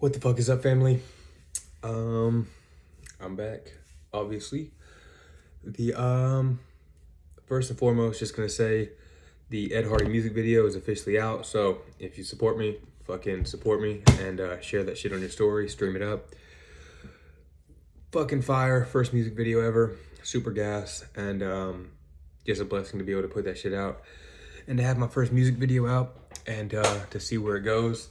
What the fuck is up, family? I'm back, obviously. The First and foremost, just gonna say the Ed Hardy music video is officially out. So if you support me, fucking support me and share that shit on your story, stream it up. Fucking fire, first music video ever, super gas, and just a blessing to be able to put that shit out and to have my first music video out and to see where it goes.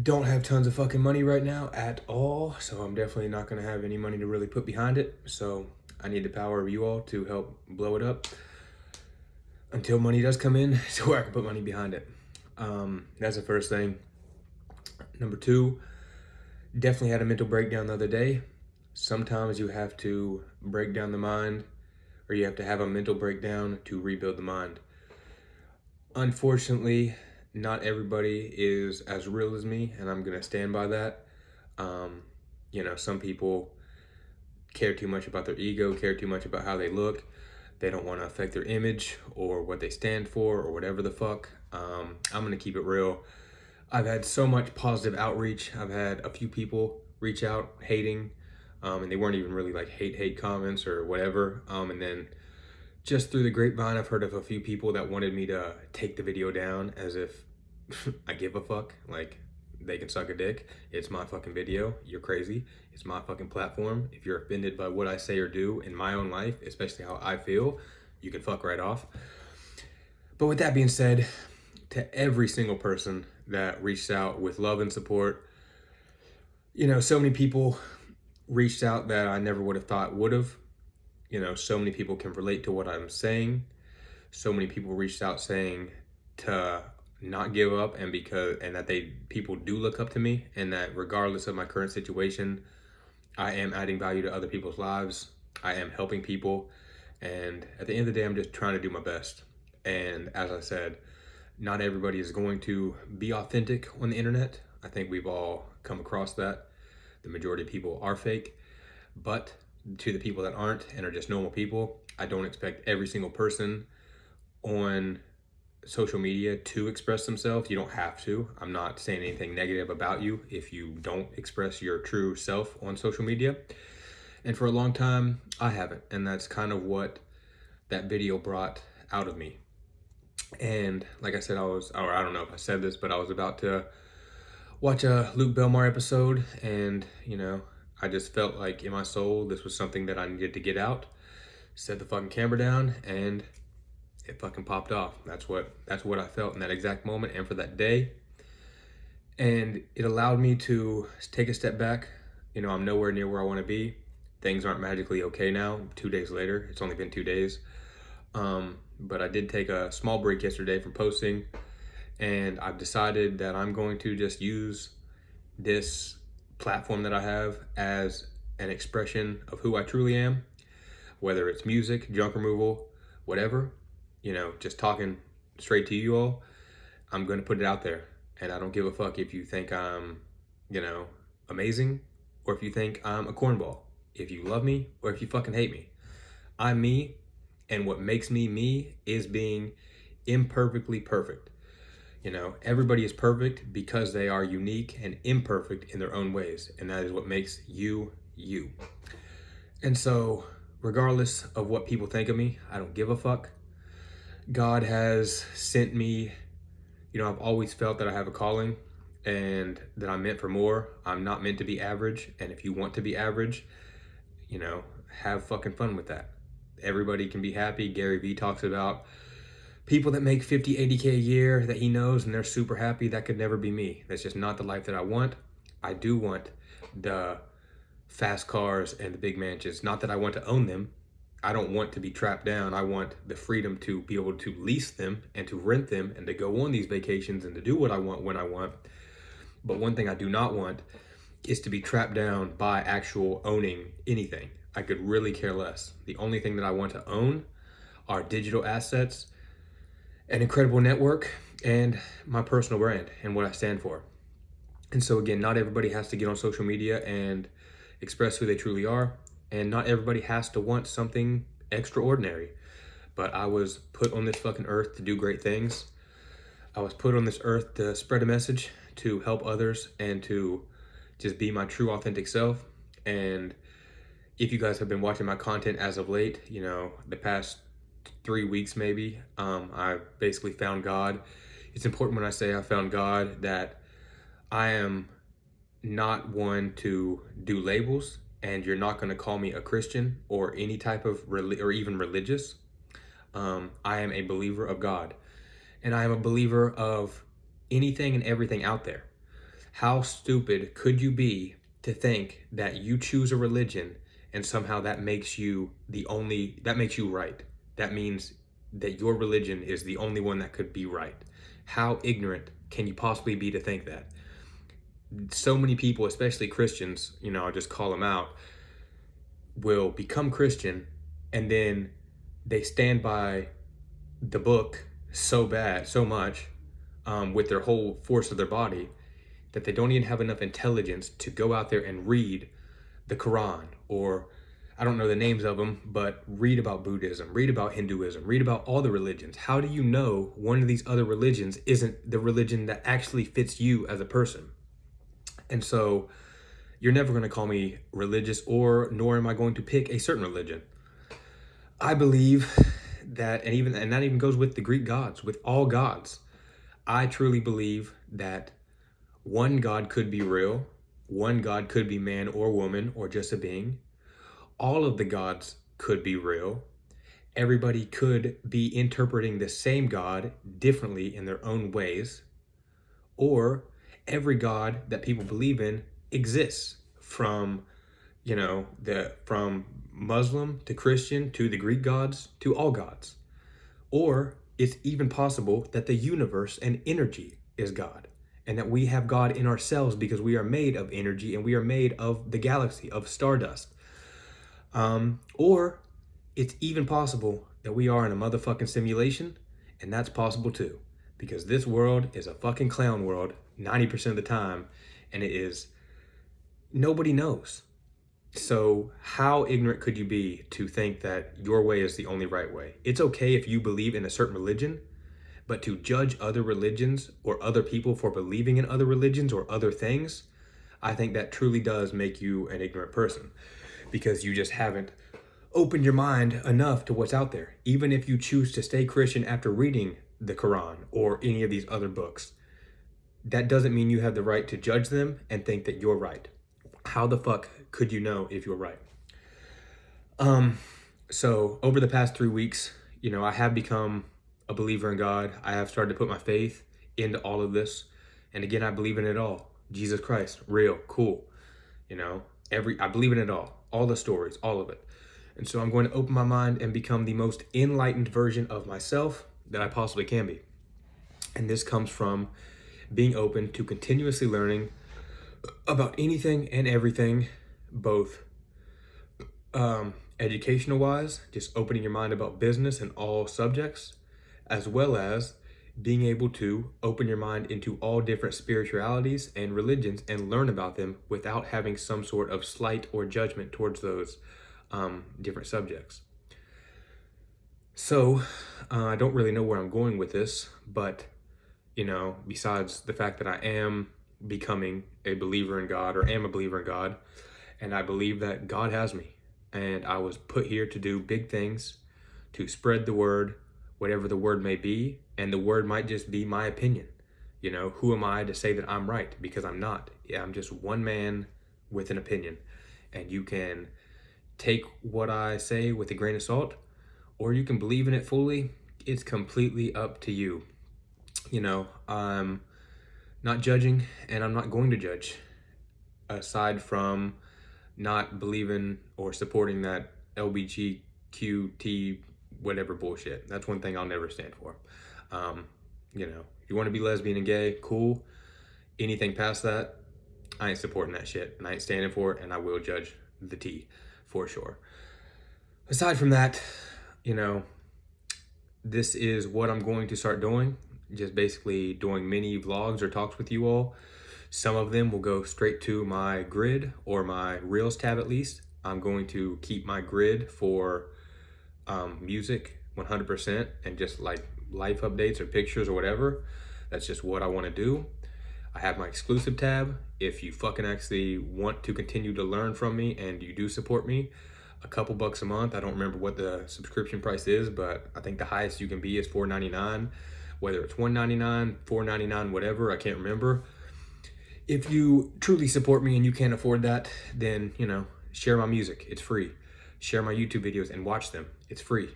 Don't have tons of fucking money right now at all, so I'm definitely not gonna have any money to really put behind it. So I need the power of you all to help blow it up until money does come in so I can put money behind it. That's the first thing. Number two, definitely had a mental breakdown the other day. Sometimes you have to break down the mind, or you have to have a mental breakdown to rebuild the mind. Unfortunately, not everybody is as real as me, and I'm gonna stand by that. Some people care too much about their ego, care too much about how they look. They don't want to affect their image or what they stand for or whatever the fuck. I'm gonna keep it real. I've had so much positive outreach. I've had a few people reach out hating, and they weren't even really like hate comments or whatever. And then just through the grapevine, I've heard of a few people that wanted me to take the video down as if I give a fuck. Like, they can suck a dick. It's my fucking video. You're crazy. It's my fucking platform. If you're offended by what I say or do in my own life, especially how I feel, you can fuck right off. But with that being said, to every single person that reached out with love and support, so many people reached out that I never would have thought would have. So many people can relate to what I'm saying. So many people reached out saying to not give up, and that people do look up to me, and that regardless of my current situation, I am adding value to other people's lives. I am helping people, and at the end of the day, I'm just trying to do my best. And as I said, not everybody is going to be authentic on the internet. I think we've all come across that. The majority of people are fake, but to the people that aren't and are just normal people, I don't expect every single person on social media to express themselves. You don't have to. I'm not saying anything negative about you if you don't express your true self on social media. And for a long time, I haven't. And that's kind of what that video brought out of me. And like I said, I don't know if I said this, but I was about to watch a Luke Belmar episode, and I just felt like in my soul this was something that I needed to get out. Set the fucking camera down, and it fucking popped off. That's what I felt in that exact moment and for that day. And it allowed me to take a step back. I'm nowhere near where I want to be. Things aren't magically okay now. 2 days later, it's only been 2 days. But I did take a small break yesterday from posting, and I've decided that I'm going to just use this platform that I have as an expression of who I truly am, whether it's music, junk removal, whatever, just talking straight to you all. I'm going to put it out there, and I don't give a fuck if you think I'm, amazing, or if you think I'm a cornball, if you love me or if you fucking hate me. I'm me, and what makes me me is being imperfectly perfect. Everybody is perfect because they are unique and imperfect in their own ways, and that is what makes you, you. And so, regardless of what people think of me, I don't give a fuck. God has sent me, I've always felt that I have a calling and that I'm meant for more. I'm not meant to be average, and if you want to be average, have fucking fun with that. Everybody can be happy. Gary Vee talks about people that make 50, 80K a year that he knows and they're super happy. That could never be me. That's just not the life that I want. I do want the fast cars and the big mansions. Not that I want to own them. I don't want to be trapped down. I want the freedom to be able to lease them and to rent them and to go on these vacations and to do what I want when I want. But one thing I do not want is to be trapped down by actual owning anything. I could really care less. The only thing that I want to own are digital assets, an incredible network, and my personal brand and what I stand for. And so again, not everybody has to get on social media and express who they truly are, and not everybody has to want something extraordinary. But I was put on this fucking earth to do great things. I was put on this earth to spread a message, to help others, and to just be my true authentic self. And if you guys have been watching my content as of late, the past 3 weeks maybe, I basically found God. It's important when I say I found God that I am not one to do labels, and you're not going to call me a Christian or any type of or even religious. I am a believer of God, and I am a believer of anything and everything out there. How stupid could you be to think that you choose a religion and somehow that makes you that makes you right? That means that your religion is the only one that could be right. How ignorant can you possibly be to think that? So many people, especially Christians, I'll just call them out, will become Christian and then they stand by the book so much, with their whole force of their body, that they don't even have enough intelligence to go out there and read the Quran, or I don't know the names of them, but read about Buddhism, read about Hinduism, read about all the religions. How do you know one of these other religions isn't the religion that actually fits you as a person? And so you're never going to call me religious, or nor am I going to pick a certain religion. I believe that, and that even goes with the Greek gods, with all gods. I truly believe that one God could be real, one God could be man or woman or just a being. All of the gods could be real. Everybody could be interpreting the same God differently in their own ways. Or every God that people believe in exists, from from Muslim to Christian to the Greek gods to all gods. Or it's even possible that the universe and energy is God, and that we have God in ourselves because we are made of energy and we are made of the galaxy, of stardust. Or it's even possible that we are in a motherfucking simulation, and that's possible too, because this world is a fucking clown world 90% of the time, and it is, nobody knows. So how ignorant could you be to think that your way is the only right way? It's okay if you believe in a certain religion, but to judge other religions or other people for believing in other religions or other things, I think that truly does make you an ignorant person, because you just haven't opened your mind enough to what's out there. Even if you choose to stay Christian after reading the Quran or any of these other books, that doesn't mean you have the right to judge them and think that you're right. How the fuck could you know if you're right? So over the past 3 weeks, I have become a believer in God. I have started to put my faith into all of this. And again, I believe in it all. Jesus Christ, real, cool. I believe in it all the stories, all of it. And so I'm going to open my mind and become the most enlightened version of myself that I possibly can be. And this comes from being open to continuously learning about anything and everything, both educational wise, just opening your mind about business and all subjects, as well as being able to open your mind into all different spiritualities and religions and learn about them without having some sort of slight or judgment towards those different subjects. So I don't really know where I'm going with this, but besides the fact that I am becoming a believer in God, or am a believer in God, and I believe that God has me, and I was put here to do big things, to spread the word, whatever the word may be, and the word might just be my opinion. Who am I to say that I'm right? Because I'm not. I'm just one man with an opinion, and you can take what I say with a grain of salt, or you can believe in it fully. It's completely up to you. I'm not judging, and I'm not going to judge, aside from not believing or supporting that LBGQT whatever bullshit. That's one thing I'll never stand for. If you want to be lesbian and gay, cool. Anything past that, I ain't supporting that shit, and I ain't standing for it, and I will judge the T for sure. Aside from that, this is what I'm going to start doing. Just basically doing mini vlogs or talks with you all. Some of them will go straight to my grid or my Reels tab at least. I'm going to keep my grid for music 100% and just like life updates or pictures or whatever. That's just what I want to do. I have my exclusive tab. If you fucking actually want to continue to learn from me and you do support me, a couple bucks a month. I don't remember what the subscription price is, but I think the highest you can be is $4.99. Whether it's $1.99, $4.99, whatever, I can't remember. If you truly support me and you can't afford that, then, share my music. It's free. Share my YouTube videos and watch them. It's free.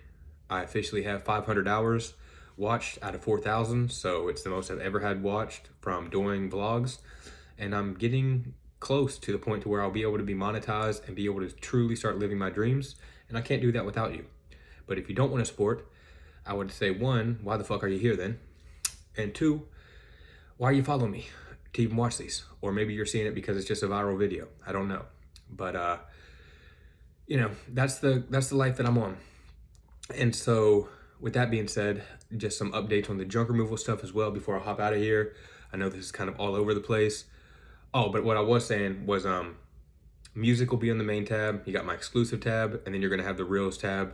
I officially have 500 hours watched out of 4,000, so it's the most I've ever had watched from doing vlogs, and I'm getting close to the point to where I'll be able to be monetized and be able to truly start living my dreams, and I can't do that without you. But if you don't want to support, I would say, one, why the fuck are you here then? And two, why are you following me to even watch these? Or maybe you're seeing it because it's just a viral video. I don't know. But that's the life that I'm on. And so with that being said, just some updates on the junk removal stuff as well before I hop out of here. I know this is kind of all over the place. Oh, but what I was saying was music will be on the main tab. You got my exclusive tab, and then you're gonna have the Reels tab.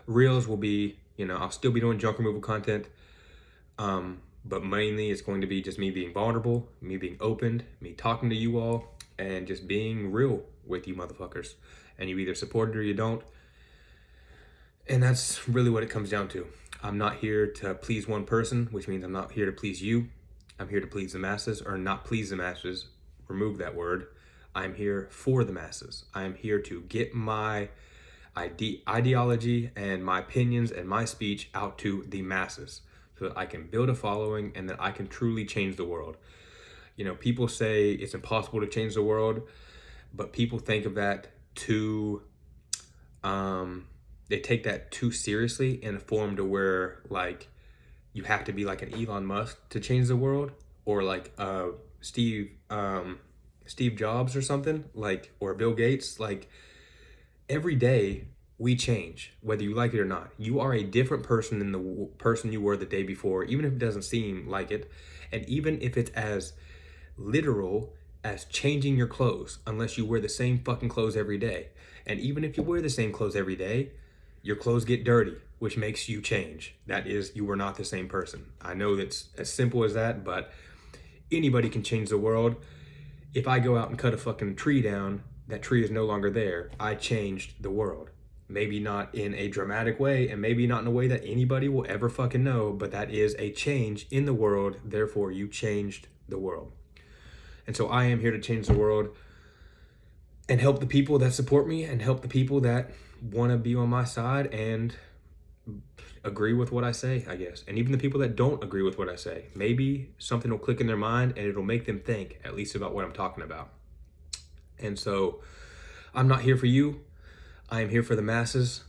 Reels will be, I'll still be doing junk removal content. But mainly it's going to be just me being vulnerable, me being open, me talking to you all, and just being real with you motherfuckers. And you either support it or you don't. And that's really what it comes down to. I'm not here to please one person, which means I'm not here to please you. I'm here to please the masses, or not please the masses. Remove that word. I'm here for the masses. I'm here to get my ideology and my opinions and my speech out to the masses so that I can build a following and that I can truly change the world. People say it's impossible to change the world, but people think of that too, they take that too seriously in a form to where, like, you have to be like an Elon Musk to change the world, or like Steve Jobs or something, like, or Bill Gates. Like, every day we change, whether you like it or not. You are a different person than the person you were the day before, even if it doesn't seem like it, and even if it's as literal as changing your clothes, unless you wear the same fucking clothes every day. And even if you wear the same clothes every day, your clothes get dirty, which makes you change. That is, you are not the same person. I know that's as simple as that, but anybody can change the world. If I go out and cut a fucking tree down, that tree is no longer there. I changed the world. Maybe not in a dramatic way, and maybe not in a way that anybody will ever fucking know, but that is a change in the world. Therefore, you changed the world. And so I am here to change the world and help the people that support me and help the people that want to be on my side and agree with what I say, I guess. And even the people that don't agree with what I say, maybe something will click in their mind and it'll make them think at least about what I'm talking about. And so I'm not here for you. I am here for the masses.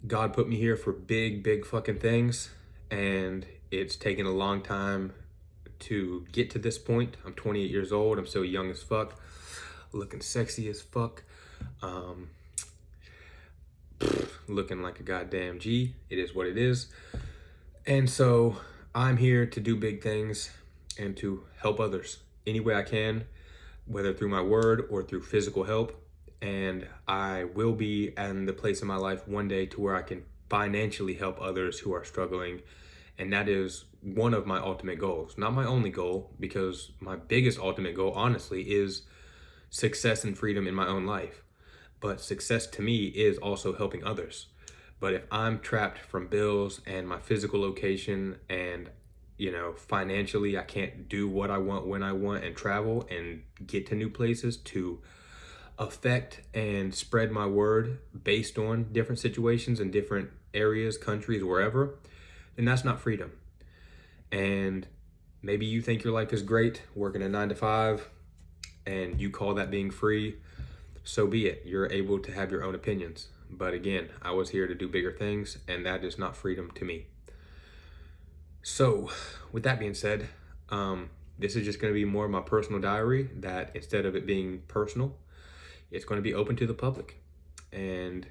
God put me here for big, big fucking things. And it's taken a long time to get to this point. I'm 28 years old. I'm still young as fuck, looking sexy as fuck, looking like a goddamn G. It is what it is. And so I'm here to do big things and to help others any way I can, whether through my word or through physical help. And I will be in the place in my life one day to where I can financially help others who are struggling. And that is one of my ultimate goals. Not my only goal, because my biggest ultimate goal, honestly, is success and freedom in my own life. But success to me is also helping others. But if I'm trapped from bills and my physical location and, financially, I can't do what I want when I want and travel and get to new places to affect and spread my word based on different situations in different areas, countries, wherever, then that's not freedom. And maybe you think your life is great working a 9 to 5 and you call that being free. So be it. You're able to have your own opinions. But again, I was here to do bigger things, and that is not freedom to me. So with that being said, this is just going to be more of my personal diary, that instead of it being personal, it's going to be open to the public. And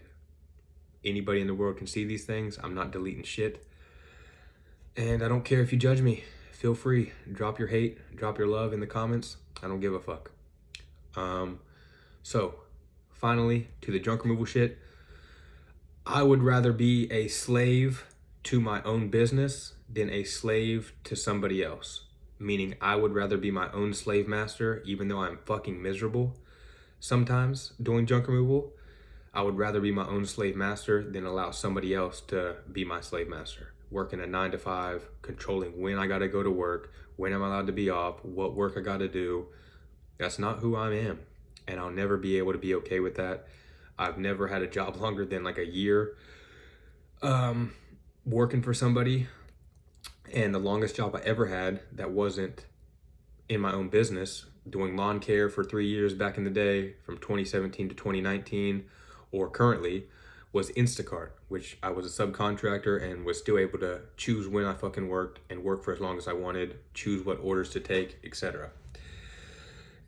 anybody in the world can see these things. I'm not deleting shit. And I don't care if you judge me. Feel free. Drop your hate, drop your love in the comments. I don't give a fuck. So finally, to the junk removal shit, I would rather be a slave to my own business than a slave to somebody else. meaning I would rather be my own slave master, even though I'm fucking miserable sometimes doing junk removal. I would rather be my own slave master than allow somebody else to be my slave master. Working a 9 to 5, controlling when I gotta go to work, when I'm allowed to be off, what work I gotta do. That's not who I am. And I'll never be able to be okay with that. I've never had a job longer than like a year working for somebody. And the longest job I ever had that wasn't in my own business, doing lawn care for 3 years back in the day, from 2017 to 2019, or currently, was Instacart, which I was a subcontractor and was still able to choose when I fucking worked and work for as long as I wanted, choose what orders to take, etc.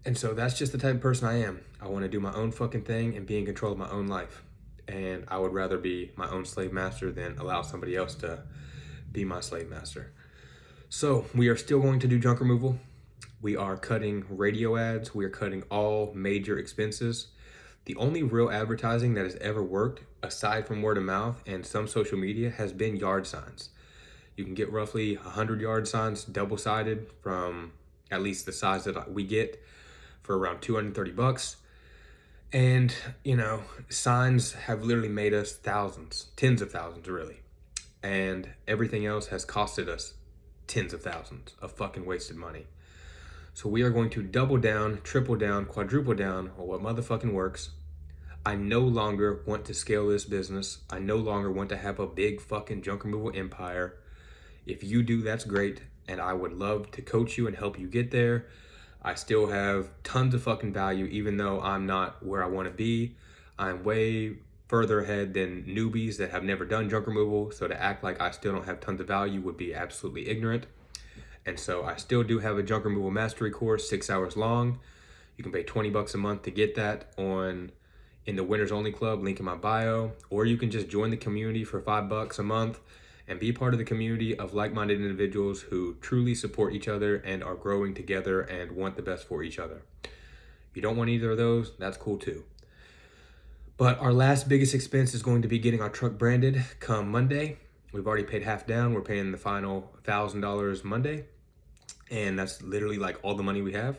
And so that's just the type of person I am. I want to do my own fucking thing and be in control of my own life. And I would rather be my own slave master than allow somebody else to be my slave master. So we are still going to do junk removal. We are cutting radio ads. We are cutting all major expenses. The only real advertising that has ever worked, aside from word of mouth and some social media, has been yard signs. You can get roughly 100 yard signs, double-sided, from at least the size that we get, for around $230. And, signs have literally made us thousands, tens of thousands, really. And everything else has costed us tens of thousands of fucking wasted money. So we are going to double down, triple down, quadruple down on what motherfucking works. I no longer want to scale this business. I no longer want to have a big fucking junk removal empire. If you do, that's great. And I would love to coach you and help you get there. I still have tons of fucking value, even though I'm not where I want to be. I'm way further ahead than newbies that have never done junk removal. So to act like I still don't have tons of value would be absolutely ignorant. And so I still do have a junk removal mastery course, 6 hours long. You can pay $20 a month to get that in the Winners Only Club, link in my bio, or you can just join the community for $5 a month and be part of the community of like-minded individuals who truly support each other and are growing together and want the best for each other. If you don't want either of those, that's cool too. But our last biggest expense is going to be getting our truck branded come Monday. We've already paid half down. We're paying the final $1,000 Monday. And that's literally like all the money we have.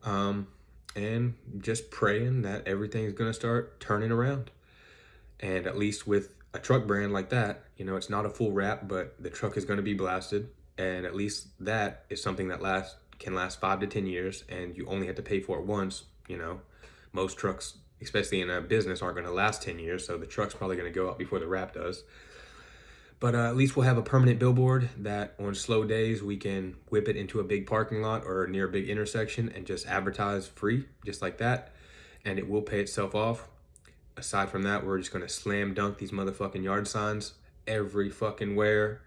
And just praying that everything's going to start turning around. And at least with a truck brand like that, it's not a full wrap, but the truck is going to be blasted. And at least that is something that can last 5 to 10 years. And you only have to pay for it once. Most trucks, especially in a business, aren't going to last 10 years. So the truck's probably going to go out before the wrap does. But at least we'll have a permanent billboard that on slow days we can whip it into a big parking lot or near a big intersection and just advertise free, just like that. And it will pay itself off. Aside from that, we're just going to slam dunk these motherfucking yard signs every fucking where.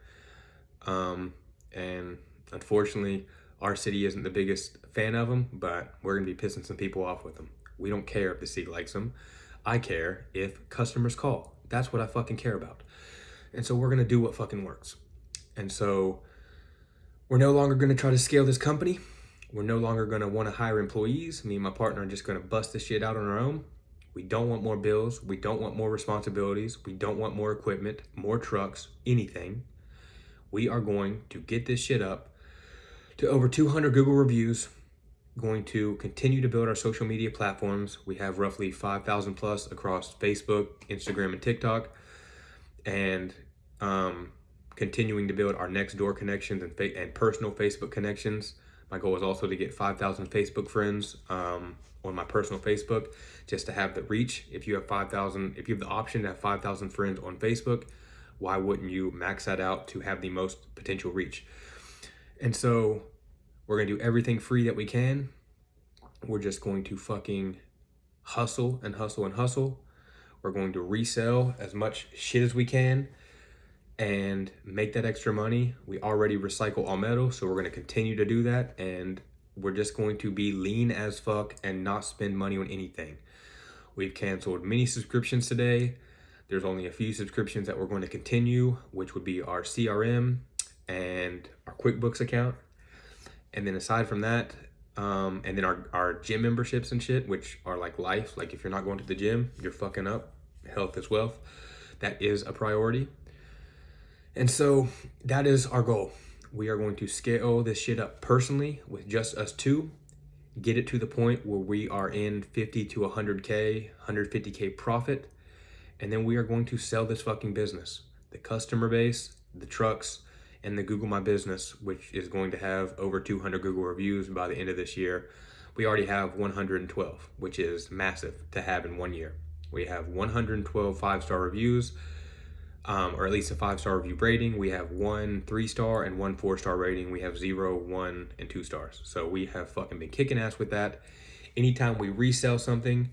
And unfortunately, our city isn't the biggest fan of them, but we're going to be pissing some people off with them. We don't care if the city likes them. I care if customers call. That's what I fucking care about. And so we're going to do what fucking works. And so we're no longer going to try to scale this company. We're no longer going to want to hire employees. Me and my partner are just going to bust this shit out on our own. We don't want more bills. We don't want more responsibilities. We don't want more equipment, more trucks, anything. We are going to get this shit up to over 200 Google reviews. Going to continue to build our social media platforms. We have roughly 5,000 plus across Facebook, Instagram, and TikTok. And continuing to build our next door connections and personal Facebook connections. My goal is also to get 5,000 Facebook friends on my personal Facebook, just to have the reach. If you have the option to have 5,000 friends on Facebook, why wouldn't you max that out to have the most potential reach? And so we're gonna do everything free that we can. We're just going to fucking hustle and hustle and hustle. We're going to resell as much shit as we can and make that extra money. We already recycle all metal, so we're going to continue to do that. And we're just going to be lean as fuck and not spend money on anything. We've canceled many subscriptions today. There's only a few subscriptions that we're going to continue, which would be our CRM and our QuickBooks account. And then aside from that, and then our gym memberships and shit, which are like life. Like if you're not going to the gym, you're fucking up. Health is wealth. That is a priority. And so that is our goal. we are going to scale this shit up personally with just us two, get it to the point where we are in 50 to 100K, 150K profit, and then we are going to sell this fucking business. The customer base, the trucks, and the Google My Business, which is going to have over 200 Google reviews by the end of this year. We already have 112, which is massive to have in 1 year. We have 112 5-star reviews, or at least a 5-star review rating. We have 1 3-star and 1 4-star rating. We have 0, 1, and 2 stars. So we have fucking been kicking ass with that. Anytime we resell something,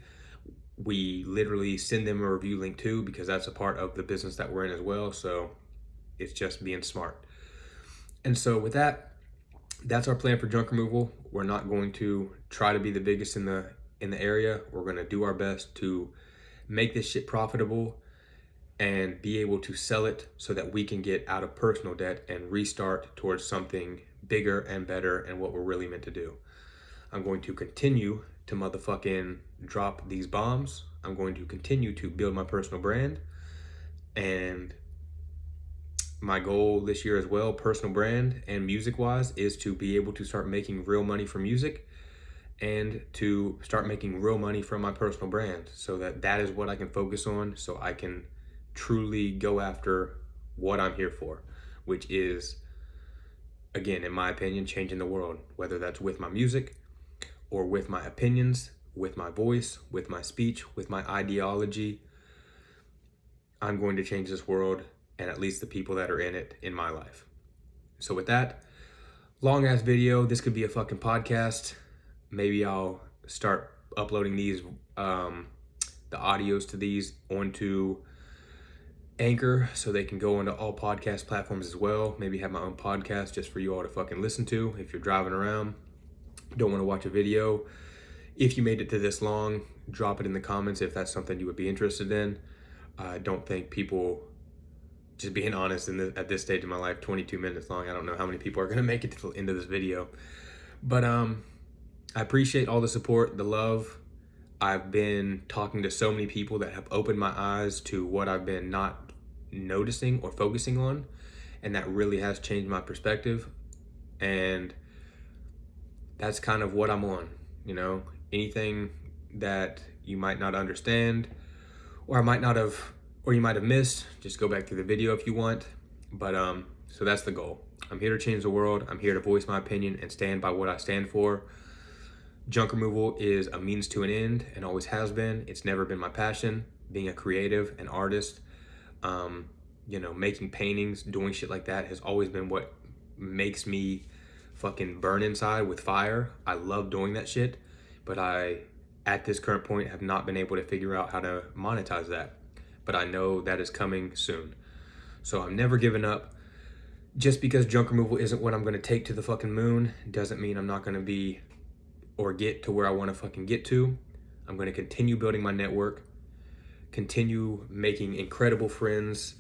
we literally send them a review link too, because that's a part of the business that we're in as well. So it's just being smart. And so with that, that's our plan for junk removal. We're not going to try to be the biggest in the area. We're going to do our best to make this shit profitable and be able to sell it so that we can get out of personal debt and restart towards something bigger and better and what we're really meant to do. I'm going to continue to motherfucking drop these bombs. I'm going to continue to build my personal brand. And my goal this year as well, personal brand and music-wise, is to be able to start making real money from music and to start making real money from my personal brand, so that is what I can focus on, so I can truly go after what I'm here for, which is, again, in my opinion, changing the world, whether that's with my music or with my opinions, with my voice, with my speech, with my ideology. I'm going to change this world, and at least the people that are in it in my life. So with that, long ass video, this could be a fucking podcast. Maybe I'll start uploading these, the audios to these onto Anchor so they can go into all podcast platforms as well. Maybe have my own podcast just for you all to fucking listen to if you're driving around, don't want to watch a video. If you made it to this long, drop it in the comments if that's something you would be interested in. I don't think people, just being honest, at this stage of my life, 22 minutes long, I don't know how many people are going to make it to the end of this video. But I appreciate all the support, the love. I've been talking to so many people that have opened my eyes to what I've been not noticing or focusing on, and that really has changed my perspective. And that's kind of what I'm on, you know. Anything that you might not understand or you might have missed, just go back through the video if you want. But so that's the goal. I'm here to change the world. I'm here to voice my opinion and stand by what I stand for. Junk removal is a means to an end and always has been. It's never been my passion. Being a creative, an artist, making paintings, doing shit like that has always been what makes me fucking burn inside with fire. I love doing that shit, but I, at this current point, have not been able to figure out how to monetize that. But I know that is coming soon. So I'm never giving up. Just because junk removal isn't what I'm going to take to the fucking moon doesn't mean I'm not going to be or get to where I want to fucking get to. I'm going to continue building my network, continue making incredible friends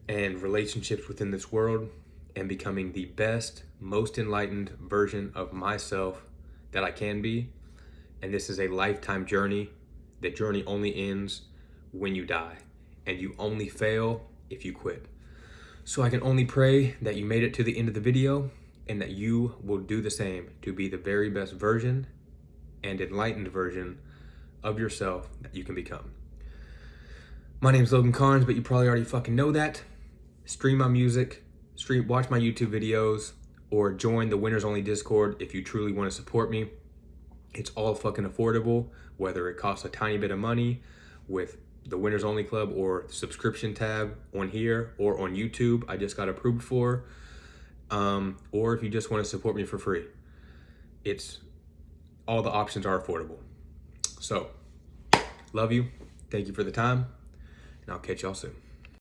and relationships within this world, and becoming the best, most enlightened version of myself that I can be. And this is a lifetime journey. The journey only ends when you die, and you only fail if you quit. So I can only pray that you made it to the end of the video and that you will do the same to be the very best version and enlightened version of yourself that you can become. My name's Logan Carnes, but you probably already fucking know that. Stream my music, watch my YouTube videos, or join the Winners Only Discord if you truly want to support me. It's all fucking affordable, whether it costs a tiny bit of money with the Winners Only Club or subscription tab on here or on YouTube I just got approved for, or if you just want to support me for free. All the options are affordable. So, love you. Thank you for the time, and I'll catch y'all soon.